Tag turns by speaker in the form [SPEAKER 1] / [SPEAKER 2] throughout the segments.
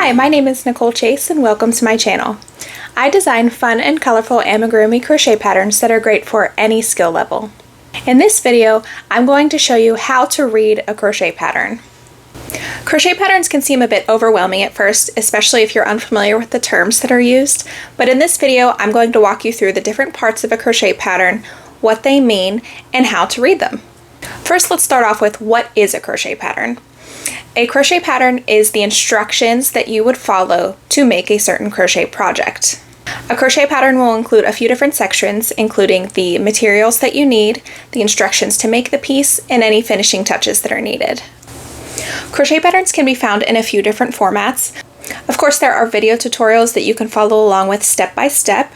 [SPEAKER 1] Hi, my name is Nicole Chase and welcome to my channel. I design fun and colorful amigurumi crochet patterns that are great for any skill level. In this video, I'm going to show you how to read a crochet pattern. Crochet patterns can seem a bit overwhelming at first, especially if you're unfamiliar with the terms that are used, but in this video I'm going to walk you through the different parts of a crochet pattern, what they mean, and how to read them. First, let's start off with what is a crochet pattern. A crochet pattern is the instructions that you would follow to make a certain crochet project. A crochet pattern will include a few different sections, including the materials that you need, the instructions to make the piece, and any finishing touches that are needed. Crochet patterns can be found in a few different formats. Of course, there are video tutorials that you can follow along with step by step.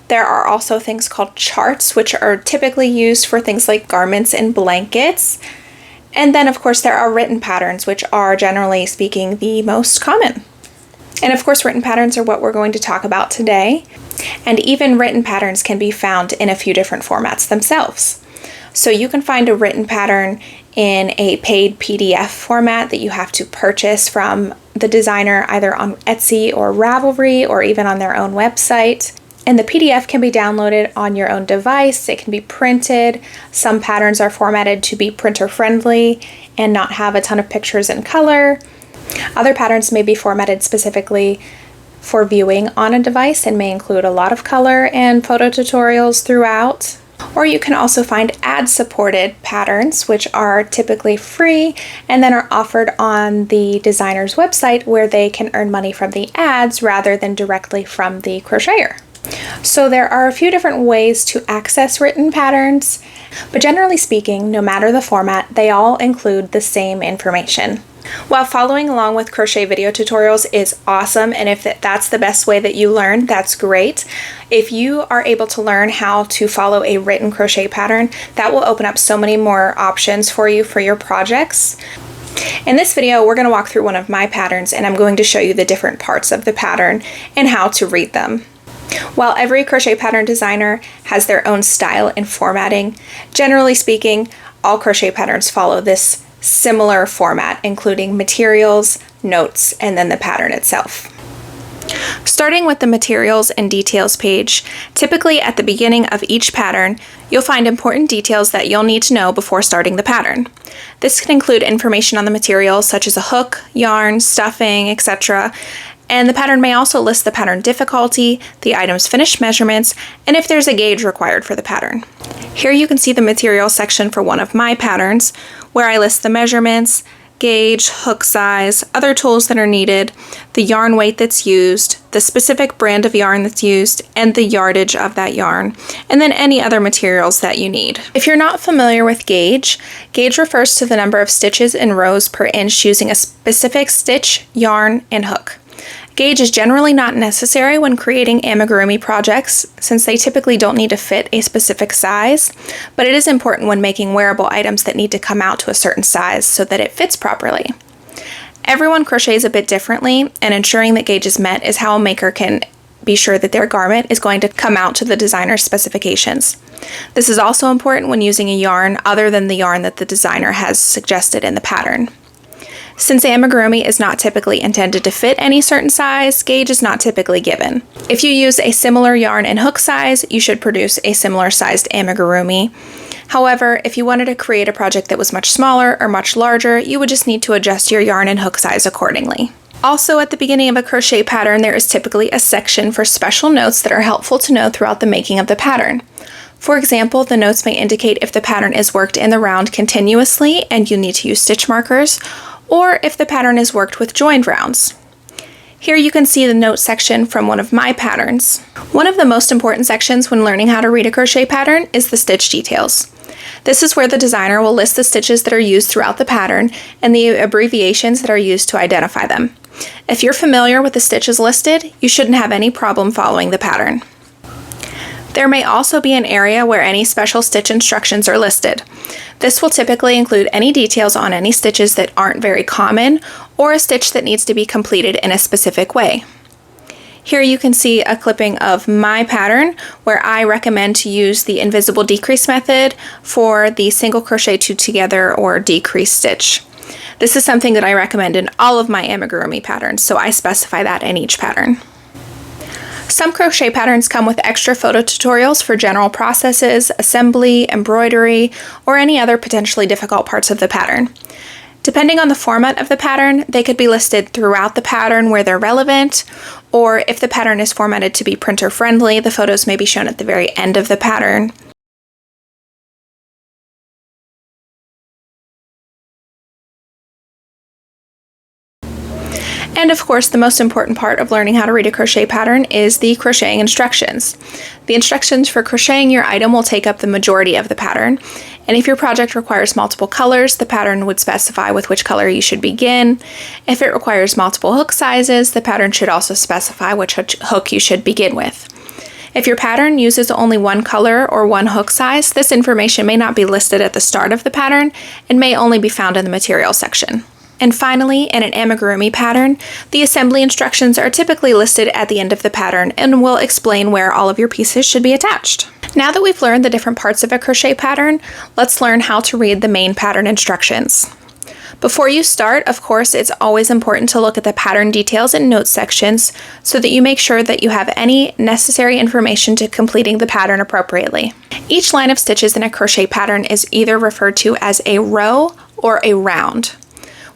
[SPEAKER 1] There are also things called charts, which are typically used for things like garments and blankets. And then, of course, there are written patterns, which are, generally speaking, the most common. And of course, written patterns are what we're going to talk about today. And even written patterns can be found in a few different formats themselves. So you can find a written pattern in a paid PDF format that you have to purchase from the designer either on Etsy or Ravelry or even on their own website. And the PDF can be downloaded on your own device. It can be printed. Some patterns are formatted to be printer friendly and not have a ton of pictures in color. Other patterns may be formatted specifically for viewing on a device and may include a lot of color and photo tutorials throughout. Or you can also find ad-supported patterns, which are typically free and then are offered on the designer's website where they can earn money from the ads rather than directly from the crocheter. So there are a few different ways to access written patterns, but generally speaking, no matter the format, they all include the same information. While following along with crochet video tutorials is awesome, and if that's the best way that you learn, that's great. If you are able to learn how to follow a written crochet pattern, that will open up so many more options for you for your projects. In this video, we're going to walk through one of my patterns, and I'm going to show you the different parts of the pattern and how to read them. While every crochet pattern designer has their own style and formatting, generally speaking, all crochet patterns follow this similar format, including materials, notes, and then the pattern itself. Starting with the materials and details page, typically at the beginning of each pattern, you'll find important details that you'll need to know before starting the pattern. This can include information on the materials such as a hook, yarn, stuffing, etc., and the pattern may also list the pattern difficulty, the item's finished measurements, and if there's a gauge required for the pattern. Here you can see the material section for one of my patterns, where I list the measurements, gauge, hook size, other tools that are needed, the yarn weight that's used, the specific brand of yarn that's used, and the yardage of that yarn, and then any other materials that you need. If you're not familiar with gauge, gauge refers to the number of stitches in rows per inch using a specific stitch, yarn, and hook. Gauge is generally not necessary when creating amigurumi projects since they typically don't need to fit a specific size, but it is important when making wearable items that need to come out to a certain size so that it fits properly. Everyone crochets a bit differently, and ensuring that gauge is met is how a maker can be sure that their garment is going to come out to the designer's specifications. This is also important when using a yarn other than the yarn that the designer has suggested in the pattern. Since amigurumi is not typically intended to fit any certain size, gauge is not typically given. If you use a similar yarn and hook size, you should produce a similar sized amigurumi. However, if you wanted to create a project that was much smaller or much larger, you would just need to adjust your yarn and hook size accordingly. Also, at the beginning of a crochet pattern, there is typically a section for special notes that are helpful to know throughout the making of the pattern. For example, the notes may indicate if the pattern is worked in the round continuously and you need to use stitch markers, or if the pattern is worked with joined rounds. Here you can see the note section from one of my patterns. One of the most important sections when learning how to read a crochet pattern is the stitch details. This is where the designer will list the stitches that are used throughout the pattern and the abbreviations that are used to identify them. If you're familiar with the stitches listed, you shouldn't have any problem following the pattern. There may also be an area where any special stitch instructions are listed. This will typically include any details on any stitches that aren't very common or a stitch that needs to be completed in a specific way. Here you can see a clipping of my pattern where I recommend to use the invisible decrease method for the single crochet two together or decrease stitch. This is something that I recommend in all of my amigurumi patterns, so I specify that in each pattern. Some crochet patterns come with extra photo tutorials for general processes, assembly, embroidery, or any other potentially difficult parts of the pattern. Depending on the format of the pattern, they could be listed throughout the pattern where they're relevant, or if the pattern is formatted to be printer friendly, the photos may be shown at the very end of the pattern. And of course, the most important part of learning how to read a crochet pattern is the crocheting instructions. The instructions for crocheting your item will take up the majority of the pattern, and if your project requires multiple colors, the pattern would specify with which color you should begin. If it requires multiple hook sizes, the pattern should also specify which hook you should begin with. If your pattern uses only one color or one hook size, this information may not be listed at the start of the pattern and may only be found in the materials section. And finally, in an amigurumi pattern, the assembly instructions are typically listed at the end of the pattern and will explain where all of your pieces should be attached. Now that we've learned the different parts of a crochet pattern, let's learn how to read the main pattern instructions. Before you start, of course, it's always important to look at the pattern details and notes sections so that you make sure that you have any necessary information to completing the pattern appropriately. Each line of stitches in a crochet pattern is either referred to as a row or a round.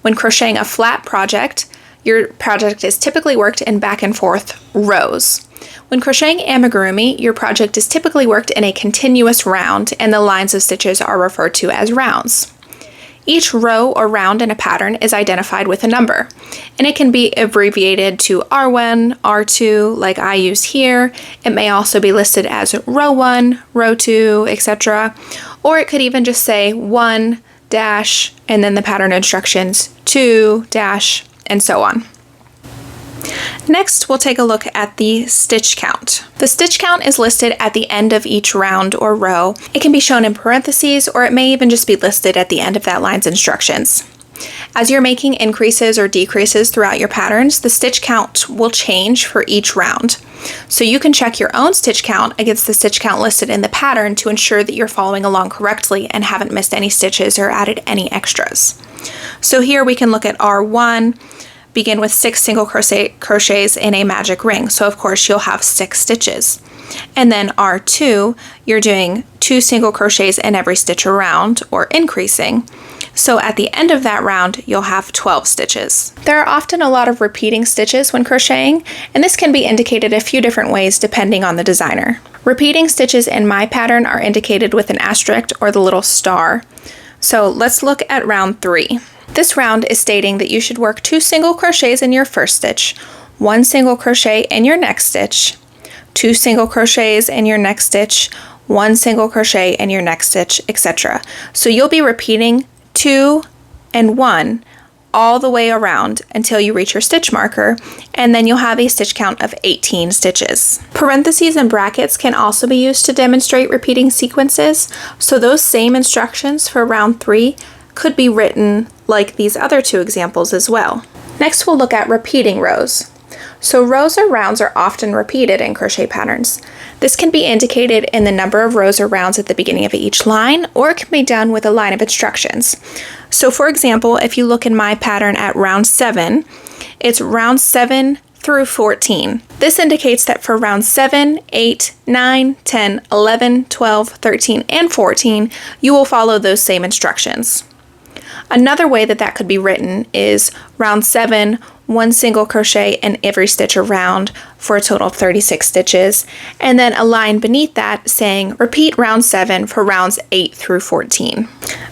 [SPEAKER 1] When crocheting a flat project, your project is typically worked in back and forth rows. When crocheting amigurumi, your project is typically worked in a continuous round and the lines of stitches are referred to as rounds. Each row or round in a pattern is identified with a number, and it can be abbreviated to R1, R2, like I use here. It may also be listed as row 1, row 2, etc. Or it could even just say 1, dash, and then the pattern instructions 2, dash, and so on. Next, we'll take a look at the stitch count. The stitch count is listed at the end of each round or row. It can be shown in parentheses, or it may even just be listed at the end of that line's instructions. As you're making increases or decreases throughout your patterns, the stitch count will change for each round. So you can check your own stitch count against the stitch count listed in the pattern to ensure that you're following along correctly and haven't missed any stitches or added any extras. So here we can look at R1, begin with 6 single crochets in a magic ring. So of course you'll have 6 stitches. And then R2, you're doing 2 single crochets in every stitch around, or increasing. So at the end of that round, you'll have 12 stitches. There are often a lot of repeating stitches when crocheting, and this can be indicated a few different ways depending on the designer. Repeating stitches in my pattern are indicated with an asterisk or the little star. So let's look at round 3. This round is stating that you should work 2 single crochets in your first stitch, 1 single crochet in your next stitch, 2 single crochets in your next stitch, 1 single crochet in your next stitch, etc. So you'll be repeating 2 and 1 all the way around until you reach your stitch marker, and then you'll have a stitch count of 18 stitches. Parentheses and brackets can also be used to demonstrate repeating sequences, so those same instructions for round 3 could be written like these other 2 examples as well. Next, we'll look at repeating rows. So rows or rounds are often repeated in crochet patterns. This can be indicated in the number of rows or rounds at the beginning of each line, or it can be done with a line of instructions. So for example, if you look in my pattern at round 7, it's round 7 through 14. This indicates that for round 7, 8, 9, 10, 11, 12, 13, and 14, you will follow those same instructions. Another way that could be written is round 7, 1 single crochet in every stitch around for a total of 36 stitches, and then a line beneath that saying repeat round 7 for rounds 8 through 14.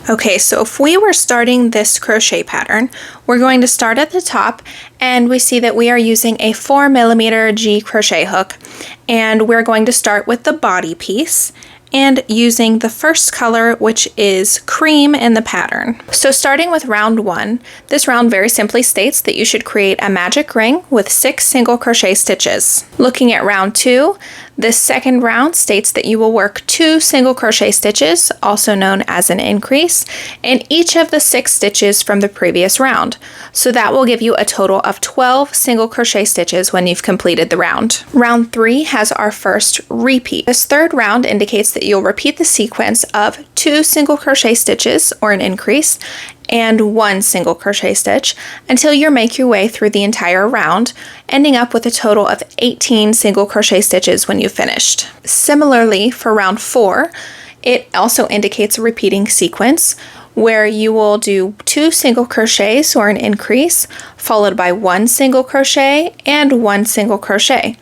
[SPEAKER 1] Okay, so if we were starting this crochet pattern, we're going to start at the top, and we see that we are using a 4mm G crochet hook, and we're going to start with the body piece and using the first color, which is cream in the pattern. So starting with round 1, this round very simply states that you should create a magic ring with 6 single crochet stitches. Looking at round 2, this second round states that you will work 2 single crochet stitches, also known as an increase, in each of the 6 stitches from the previous round. So that will give you a total of 12 single crochet stitches when you've completed the round. Round 3 has our first repeat. This third round indicates that you'll repeat the sequence of 2 single crochet stitches, or an increase, and 1 single crochet stitch until you make your way through the entire round, ending up with a total of 18 single crochet stitches when you've finished. Similarly, for round 4, it also indicates a repeating sequence where you will do 2 single crochets or an increase, followed by 1 single crochet and 1 single crochet.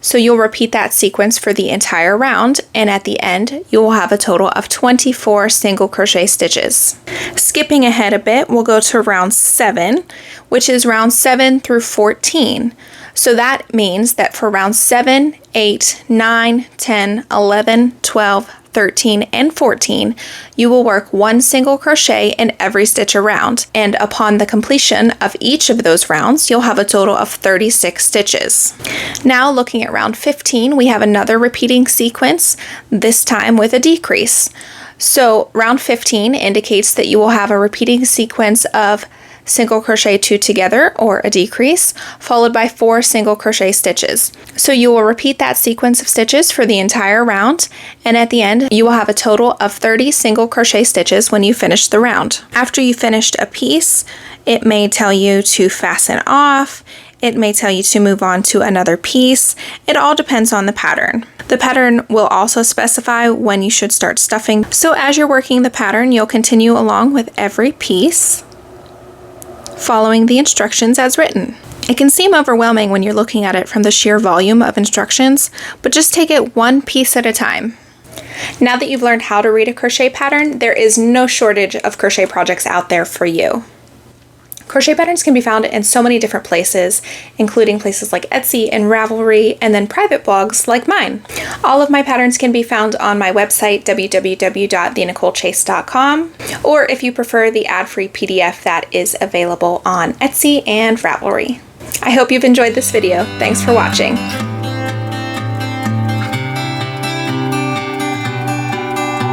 [SPEAKER 1] So you'll repeat that sequence for the entire round, and at the end you will have a total of 24 single crochet stitches. Skipping ahead a bit, we'll go to round 7, which is round 7 through 14. So that means that for round 7, 8, 9, 10, 11, 12, 13, and 14, you will work 1 single crochet in every stitch around, and upon the completion of each of those rounds, you'll have a total of 36 stitches. Now looking at round 15, we have another repeating sequence, this time with a decrease. So round 15 indicates that you will have a repeating sequence of single crochet 2 together or a decrease, followed by 4 single crochet stitches. So you will repeat that sequence of stitches for the entire round, and at the end you will have a total of 30 single crochet stitches when you finish the round. After you finished a piece, it may tell you to fasten off, it may tell you to move on to another piece. It all depends on the pattern. The pattern will also specify when you should start stuffing. So as you're working the pattern, you'll continue along with every piece, following the instructions as written. It can seem overwhelming when you're looking at it from the sheer volume of instructions, but just take it one piece at a time. Now that you've learned how to read a crochet pattern, there is no shortage of crochet projects out there for you. Crochet patterns can be found in so many different places, including places like Etsy and Ravelry, and then private blogs like mine. All of my patterns can be found on my website, www.thenicolechase.com, or if you prefer, the ad-free PDF that is available on Etsy and Ravelry. I hope you've enjoyed this video. Thanks for watching.